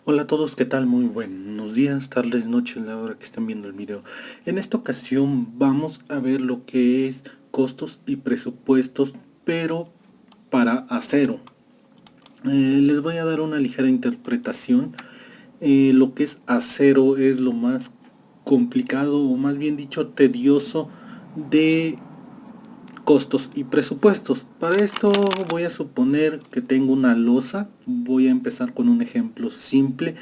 Hola a todos, ¿qué tal? Muy buenos días, tardes, noches, la hora que estén viendo el video. En esta ocasión vamos a ver lo que es costos y presupuestos, pero para acero. Les voy a dar una ligera interpretación. Lo que es acero es lo más complicado, o más bien dicho, tedioso de costos y presupuestos. Para esto voy a suponer que tengo una losa. Voy a empezar con un ejemplo simple,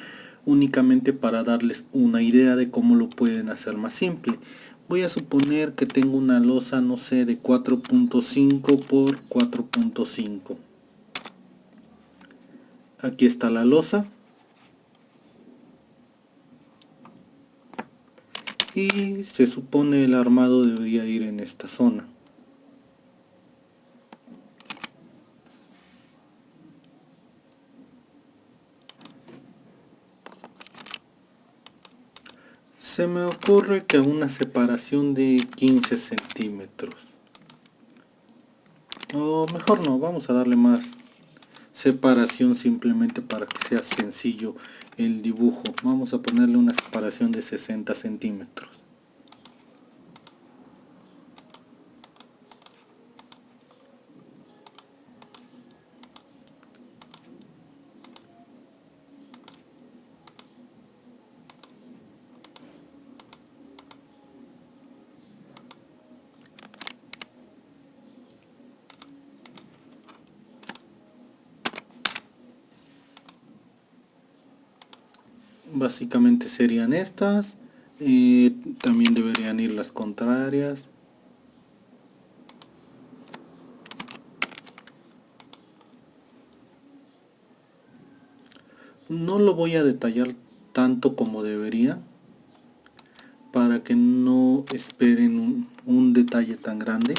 únicamente para darles una idea de cómo lo pueden hacer más simple. Voy a suponer que tengo una losa, no sé, de 4.5 por 4.5. Aquí está la losa y se supone el armado debería ir en esta zona. Se me ocurre que una separación de 15 centímetros. O mejor no, vamos a darle más separación simplemente para que sea sencillo el dibujo. Vamos a ponerle una separación de 60 centímetros. Básicamente serían estas. También deberían ir las contrarias. No lo voy a detallar tanto como debería, para que no esperen un detalle tan grande.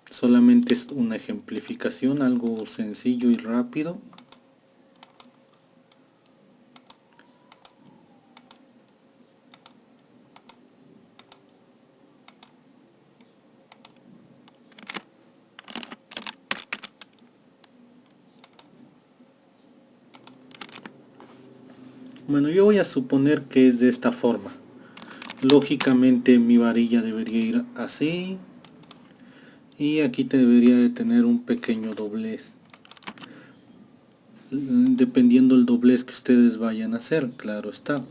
Solamente es una ejemplificación, algo sencillo y rápido. Bueno, yo voy a suponer que es de esta forma. Lógicamente mi varilla debería ir así. Y aquí debería de tener un pequeño doblez. Dependiendo el doblez que ustedes vayan a hacer, claro está.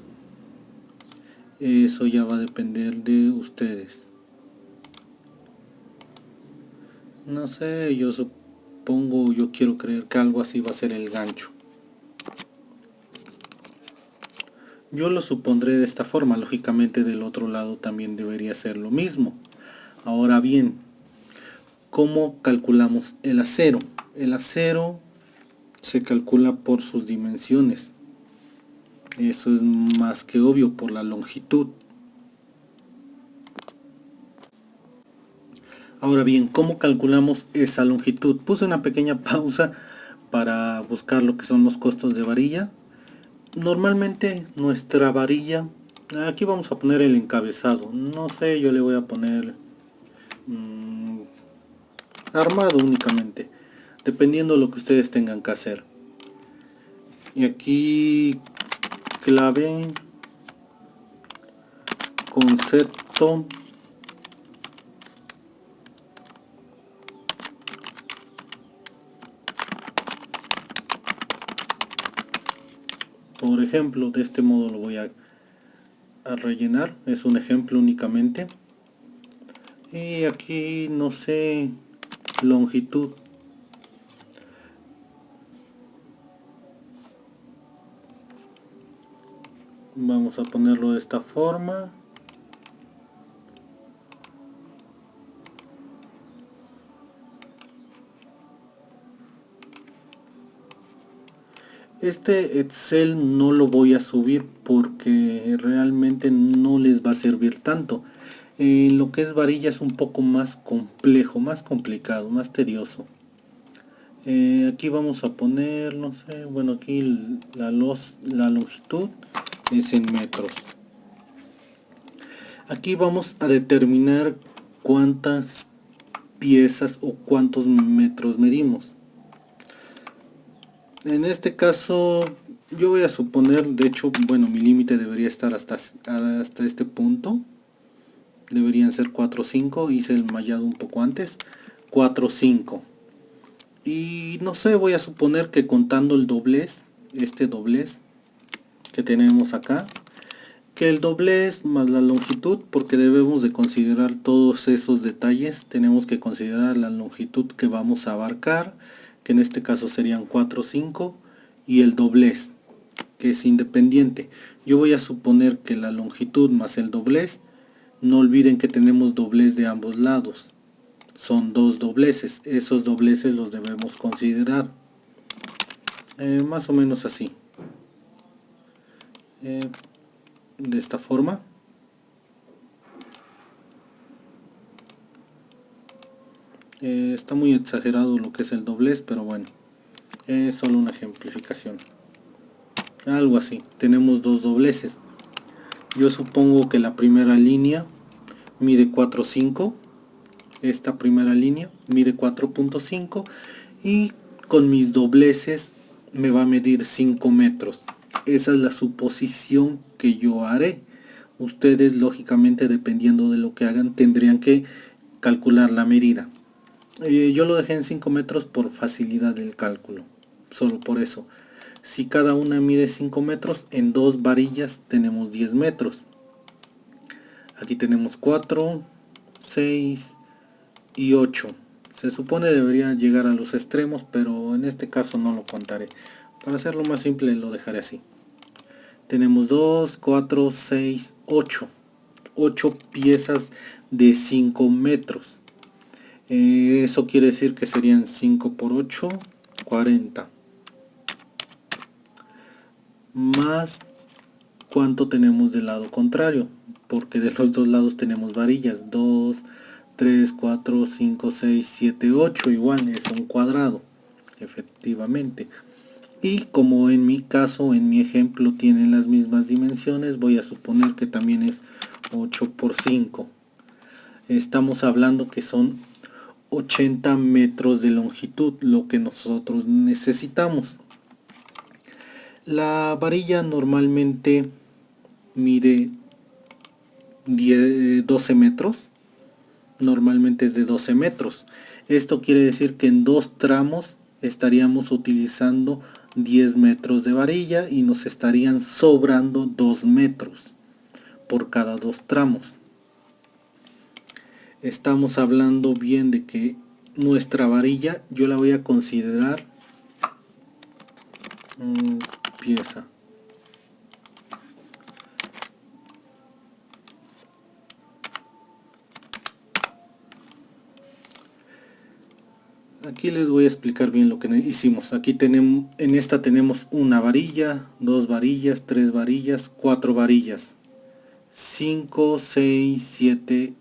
Eso ya va a depender de ustedes. No sé, yo supongo, yo quiero creer que algo así va a ser el gancho. Yo lo supondré de esta forma, lógicamente del otro lado también debería ser lo mismo. Ahora bien, ¿cómo calculamos el acero? El acero se calcula por sus dimensiones. Eso es más que obvio, por la longitud. Ahora bien, ¿cómo calculamos esa longitud? Puse una pequeña pausa para buscar lo que son los costos de varilla. Normalmente nuestra varilla, aquí vamos a poner el encabezado, no sé, yo le voy a poner armado únicamente, dependiendo de lo que ustedes tengan que hacer. Y aquí clave, concepto, por ejemplo, de este modo lo voy a rellenar, es un ejemplo únicamente. Y aquí no sé, longitud. Vamos a ponerlo de esta forma. Este Excel no lo voy a subir porque realmente no les va a servir tanto. Lo que es varilla es un poco más complejo, más complicado, más tedioso. Aquí vamos a poner, no sé, bueno, aquí la longitud es en metros. Aquí vamos a determinar cuántas piezas o cuántos metros medimos. En este caso Yo voy a suponer, de hecho, bueno, mi límite debería estar hasta este punto. Deberían ser 4 5, hice el mallado un poco antes. 4 5. Y no sé, voy a suponer que contando el doblez, este doblez que tenemos acá, que el doblez más la longitud, porque debemos de considerar todos esos detalles. Tenemos que considerar la longitud que vamos a abarcar, que en este caso serían 4 5, y el doblez, que es independiente. Yo voy a suponer que la longitud más el doblez, no olviden que tenemos doblez de ambos lados, son dos dobleces, esos dobleces los debemos considerar. Más o menos así, de esta forma. Está muy exagerado lo que es el doblez, pero bueno, es solo una ejemplificación. Algo así, tenemos dos dobleces. Yo supongo que la primera línea mide 4.5, esta primera línea mide 4.5 y con mis dobleces me va a medir 5 metros. Esa es la suposición que yo haré. Ustedes, lógicamente, dependiendo de lo que hagan, tendrían que calcular la medida. Yo lo dejé en 5 metros por facilidad del cálculo, solo por eso. Si cada una mide 5 metros, en dos varillas tenemos 10 metros. Aquí tenemos 4, 6 y 8. Se supone debería llegar a los extremos, pero en este caso no lo contaré. Para hacerlo más simple lo dejaré así. Tenemos 2, 4, 6, 8. 8 piezas de 5 metros. Eso quiere decir que serían 5 por 8, 40. Más cuánto tenemos del lado contrario, porque de los dos lados tenemos varillas. 2, 3, 4, 5, 6, 7, 8. Igual es un cuadrado, efectivamente. Y como en mi caso, en mi ejemplo, tienen las mismas dimensiones, voy a suponer que también es 8 por 5. Estamos hablando que son 80 metros de longitud, lo que nosotros necesitamos. La varilla normalmente mide 12 metros. Normalmente es de 12 metros. Esto quiere decir que en dos tramos estaríamos utilizando 10 metros de varilla y nos estarían sobrando 2 metros por cada dos tramos. Estamos hablando bien de que nuestra varilla yo la voy a considerar pieza. Aquí les voy a explicar bien lo que hicimos. Aquí tenemos, en esta tenemos una varilla, dos varillas, tres varillas, cuatro varillas, 5, 6, 7.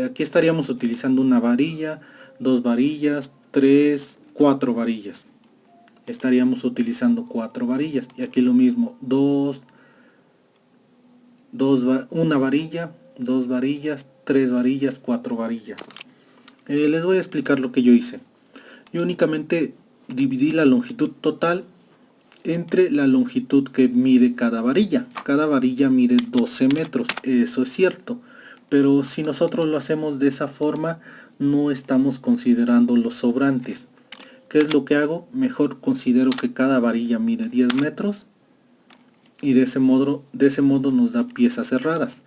Aquí estaríamos utilizando una varilla, dos varillas, tres, cuatro varillas. Estaríamos utilizando cuatro varillas. Y aquí lo mismo, una varilla, dos varillas, tres varillas, cuatro varillas. Les voy a explicar lo que yo hice. Yo únicamente dividí la longitud total entre la longitud que mide cada varilla. Cada varilla mide 12 metros, eso es cierto. Pero si nosotros lo hacemos de esa forma, no estamos considerando los sobrantes. ¿Qué es lo que hago? Mejor considero que cada varilla mide 10 metros y de ese modo nos da piezas cerradas.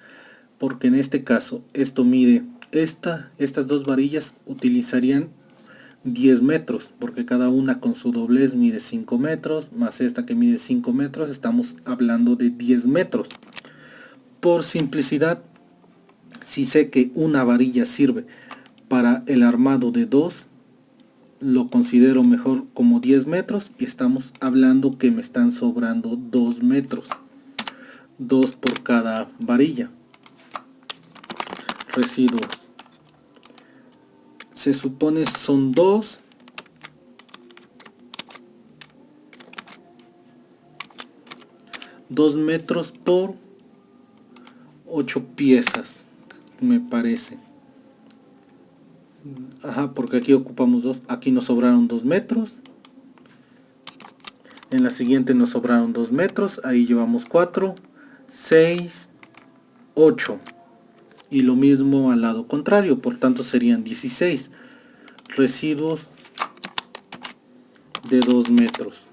Porque en este caso, esto mide, estas dos varillas utilizarían 10 metros, porque cada una con su doblez mide 5 metros, más esta que mide 5 metros, estamos hablando de 10 metros. Por simplicidad, si sé que una varilla sirve para el armado de dos, lo considero mejor como 10 metros y estamos hablando que me están sobrando 2 metros. 2 por cada varilla. Residuos. Se supone son 2 metros por 8 piezas, me parece. Ajá, porque aquí ocupamos 2, aquí nos sobraron 2 metros. En la siguiente nos sobraron 2 metros, ahí llevamos 4, 6, 8. Y lo mismo al lado contrario, por tanto serían 16 residuos de 2 metros.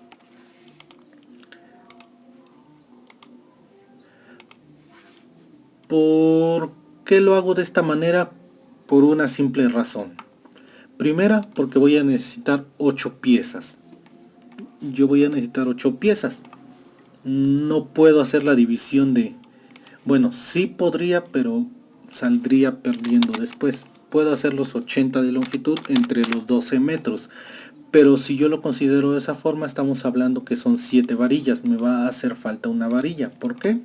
¿Por qué lo hago de esta manera? Por una simple razón. Primera, porque voy a necesitar 8 piezas. Yo voy a necesitar 8 piezas. No puedo hacer la división de... Bueno, sí podría, pero saldría perdiendo después. Puedo hacer los 80 de longitud entre los 12 metros. Pero si yo lo considero de esa forma, estamos hablando que son 7 varillas. Me va a hacer falta una varilla. ¿Por qué?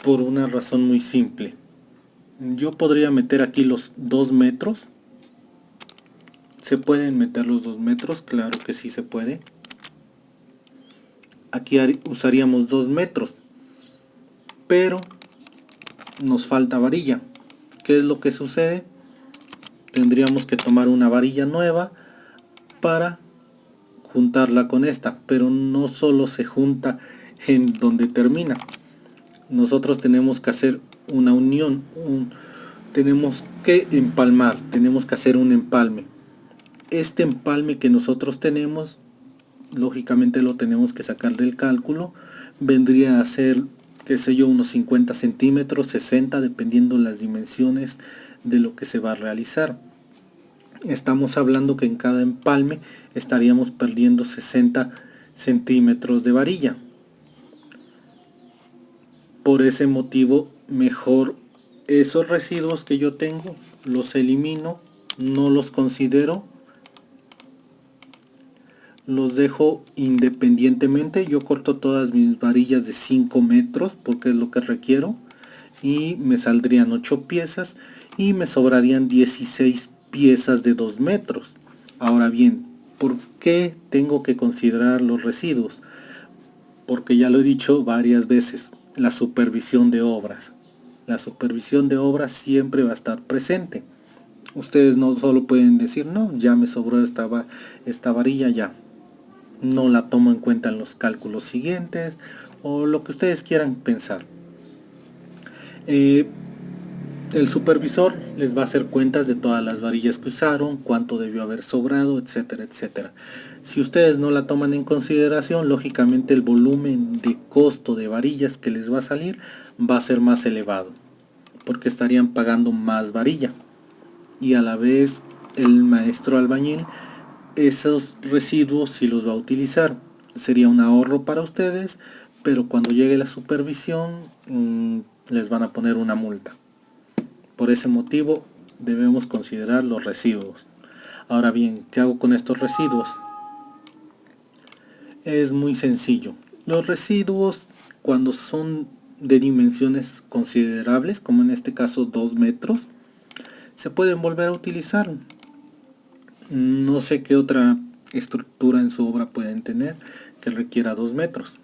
Por una razón muy simple. Yo podría meter aquí los 2 metros. ¿Se pueden meter los 2 metros? Claro que sí se puede. Aquí usaríamos 2 metros. Pero nos falta varilla. ¿Qué es lo que sucede? Tendríamos que tomar una varilla nueva para juntarla con esta. Pero no solo se junta en donde termina. Nosotros tenemos que hacer una unión. Tenemos que empalmar. Tenemos que hacer un empalme. Este empalme que nosotros tenemos, lógicamente lo tenemos que sacar del cálculo, vendría a ser, qué sé yo, unos 50 centímetros, 60, dependiendo las dimensiones de lo que se va a realizar. Estamos hablando que en cada empalme estaríamos perdiendo 60 centímetros de varilla. Por ese motivo, mejor esos residuos que yo tengo, los elimino, no los considero, los dejo independientemente. Yo corto todas mis varillas de 5 metros porque es lo que requiero y me saldrían 8 piezas y me sobrarían 16 piezas de 2 metros. Ahora bien, ¿por qué tengo que considerar los residuos? Porque ya lo he dicho varias veces, la supervisión de obras. La supervisión de obras siempre va a estar presente. Ustedes no solo pueden decir, no, ya me sobró esta varilla, ya no la tomo en cuenta en los cálculos siguientes, o lo que ustedes quieran pensar. El supervisor les va a hacer cuentas de todas las varillas que usaron, cuánto debió haber sobrado, etcétera, etcétera. Si ustedes no la toman en consideración, lógicamente el volumen de costo de varillas que les va a salir va a ser más elevado, porque estarían pagando más varilla. Y a la vez el maestro albañil esos residuos si los va a utilizar. Sería un ahorro para ustedes, pero cuando llegue la supervisión les van a poner una multa. Por ese motivo debemos considerar los residuos. Ahora bien, ¿qué hago con estos residuos? Es muy sencillo. Los residuos, cuando son de dimensiones considerables, como en este caso 2 metros, se pueden volver a utilizar. No sé qué otra estructura en su obra pueden tener que requiera 2 metros.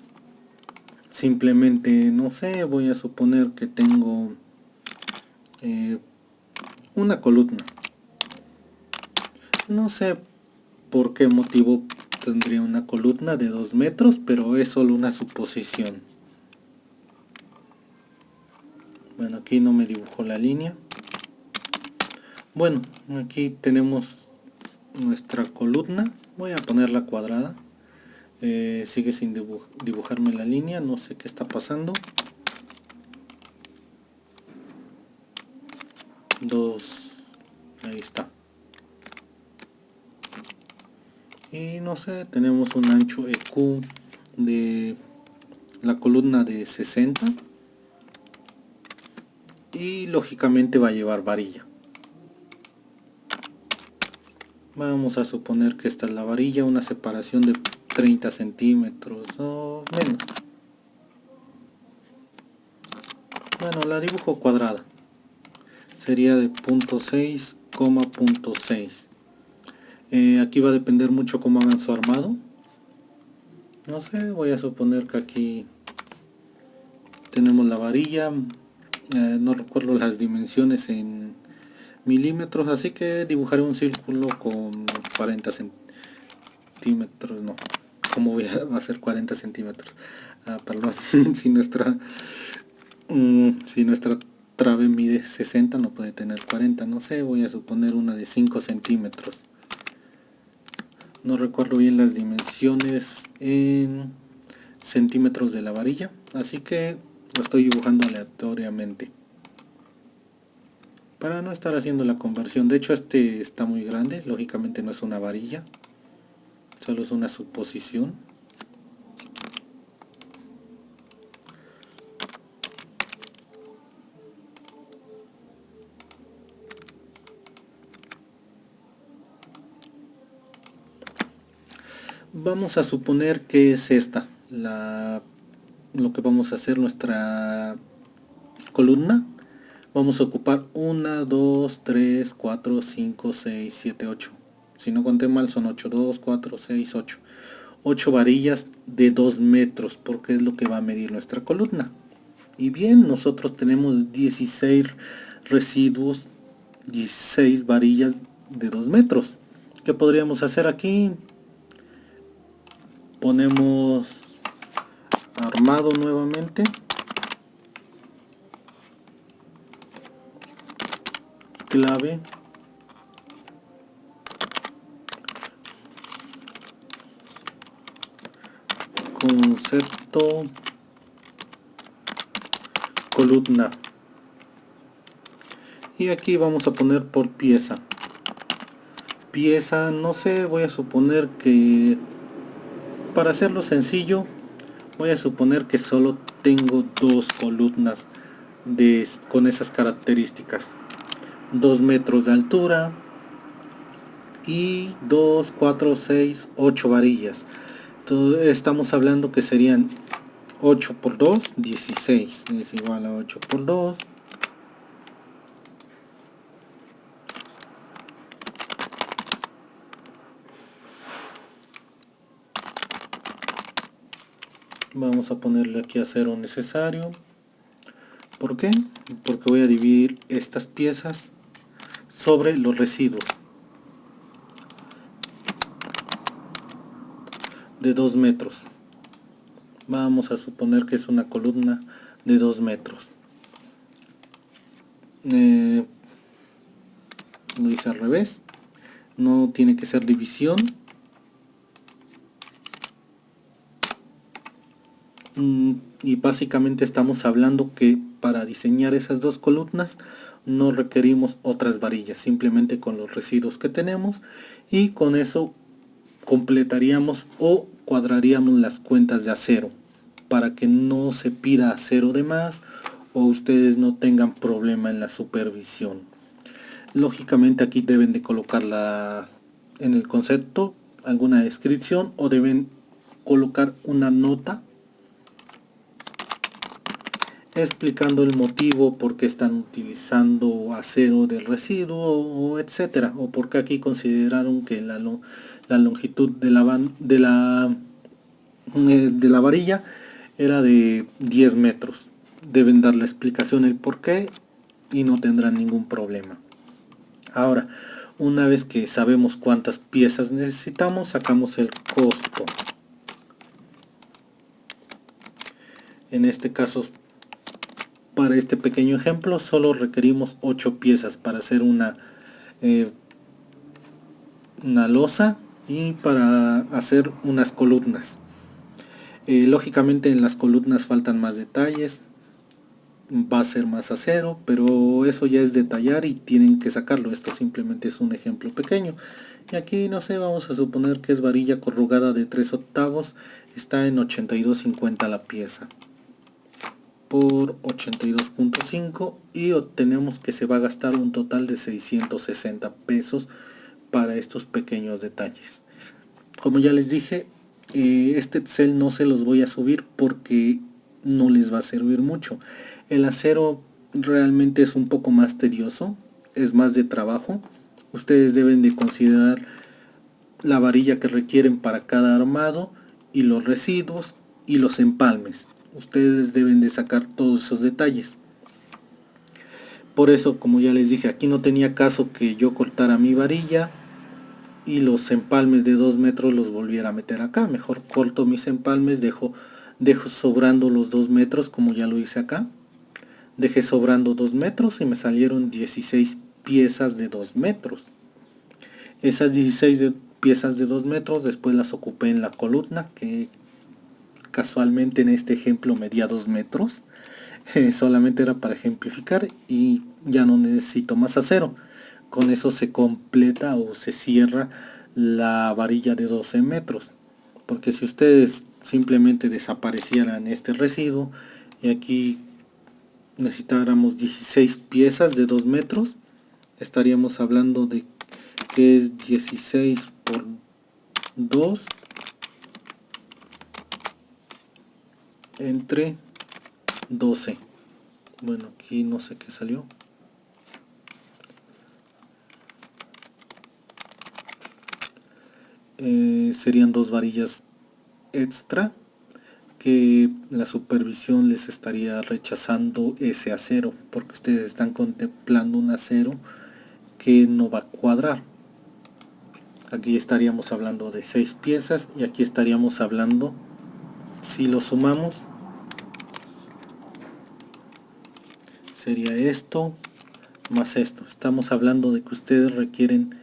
Simplemente, no sé, voy a suponer que tengo una columna. No sé por qué motivo tendría una columna de 2 metros, pero es solo una suposición. Bueno, aquí no me dibujó la línea. Bueno, aquí tenemos nuestra columna. Voy a ponerla cuadrada. Sigue sin dibujarme la línea, no sé qué está pasando. 2, ahí está. Y no sé, tenemos un ancho EQ de la columna de 60 y lógicamente va a llevar varilla. Vamos a suponer que esta es la varilla, una separación de 30 centímetros o menos. Bueno, la dibujo cuadrada. Sería de 0.6, 0.6. Aquí va a depender mucho cómo hagan su armado. No sé, voy a suponer que aquí tenemos la varilla. No recuerdo las dimensiones en milímetros, así que dibujaré un círculo con 40 centímetros, no, ¿cómo va a ser 40 centímetros? Perdón, si nuestra trave mide 60 no puede tener 40, no sé, voy a suponer una de 5 centímetros. No recuerdo bien las dimensiones en centímetros de la varilla, así que lo estoy dibujando aleatoriamente para no estar haciendo la conversión. De hecho, este está muy grande, lógicamente no es una varilla, solo es una suposición. Vamos a suponer que es esta lo que vamos a hacer nuestra columna. Vamos a ocupar 1, 2, 3, 4, 5, 6, 7, 8. Si no conté mal son 8, 2, 4, 6, 8. 8 varillas de 2 metros, porque es lo que va a medir nuestra columna. Y bien, nosotros tenemos 16 residuos, 16 varillas de 2 metros. ¿Qué podríamos hacer aquí? Ponemos armado nuevamente. Clave. Concepto. Columna. Y aquí vamos a poner por pieza. Pieza, no sé, voy a suponer que, para hacerlo sencillo, voy a suponer que solo tengo 2 columnas con esas características. 2 metros de altura y 2, 4, 6, 8 varillas. Entonces estamos hablando que serían 8 por 2, 16, es igual a 8 por 2. Vamos a ponerle aquí acero necesario. ¿Por qué? Porque voy a dividir estas piezas sobre los residuos de 2 metros. Vamos a suponer que es una columna de 2 metros. Lo hice al revés. No tiene que ser división. Y básicamente estamos hablando que para diseñar esas 2 columnas no requerimos otras varillas, simplemente con los residuos que tenemos, y con eso completaríamos o cuadraríamos las cuentas de acero para que no se pida acero de más o ustedes no tengan problema en la supervisión. Lógicamente aquí deben de colocar en el concepto alguna descripción o deben colocar una nota explicando el motivo por qué están utilizando acero del residuo o etcétera, o porque aquí consideraron que la longitud de la varilla era de 10 metros. Deben dar la explicación el por qué y no tendrán ningún problema. Ahora, una vez que sabemos cuántas piezas necesitamos, sacamos el costo. En este caso, para este pequeño ejemplo, solo requerimos 8 piezas para hacer una losa y para hacer unas columnas. Lógicamente en las columnas faltan más detalles, va a ser más acero, pero eso ya es detallar y tienen que sacarlo. Esto simplemente es un ejemplo pequeño. Y aquí, no sé, vamos a suponer que es varilla corrugada de 3/8, está en 82.50 la pieza por 82.5 y obtenemos que se va a gastar un total de 660 pesos para estos pequeños detalles. Como ya les dije, este Excel no se los voy a subir porque no les va a servir mucho. El acero realmente es un poco más tedioso, es más de trabajo. Ustedes deben de considerar la varilla que requieren para cada armado y los residuos y los empalmes. Ustedes deben de sacar todos esos detalles. Por eso, como ya les dije, aquí no tenía caso que yo cortara mi varilla y los empalmes de 2 metros los volviera a meter acá. Mejor corto mis empalmes, dejo sobrando los 2 metros como ya lo hice acá. Dejé sobrando 2 metros y me salieron 16 piezas de 2 metros. Esas 16 piezas de 2 metros después las ocupé en la columna, que casualmente en este ejemplo medía 2 metros. Solamente era para ejemplificar y ya no necesito más acero. Con eso se completa o se cierra la varilla de 12 metros. Porque si ustedes simplemente desaparecieran este residuo y aquí necesitáramos 16 piezas de 2 metros, estaríamos hablando de que es 16 por 2 entre 12. Bueno, aquí no sé qué salió. Serían 2 varillas extra que la supervisión les estaría rechazando ese acero, porque ustedes están contemplando un acero que no va a cuadrar. Aquí estaríamos hablando de 6 piezas y aquí estaríamos hablando, si lo sumamos, sería esto más esto. Estamos hablando de que ustedes requieren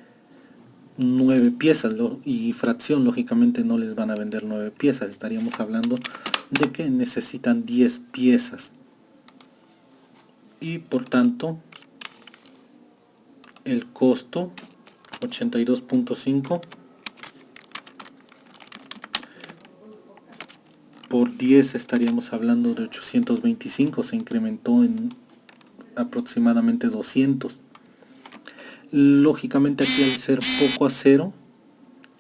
9 piezas y fracción lógicamente no les van a vender 9 piezas. Estaríamos hablando de que necesitan 10 piezas y por tanto el costo 82.5 por 10 estaríamos hablando de 825. Se incrementó en aproximadamente 200. Lógicamente aquí al ser poco acero,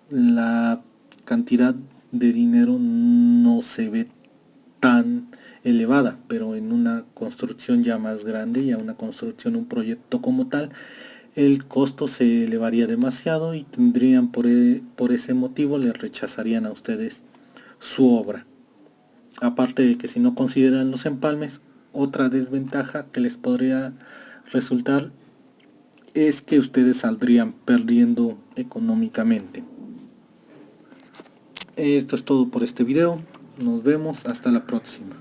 la cantidad de dinero no se ve tan elevada, pero en una construcción ya más grande, ya una construcción, un proyecto como tal, el costo se elevaría demasiado y tendrían por ese motivo le rechazarían a ustedes su obra. Aparte de que si no consideran los empalmes, otra desventaja que les podría resultar es que ustedes saldrían perdiendo económicamente. Esto es todo por este video. Nos vemos hasta la próxima.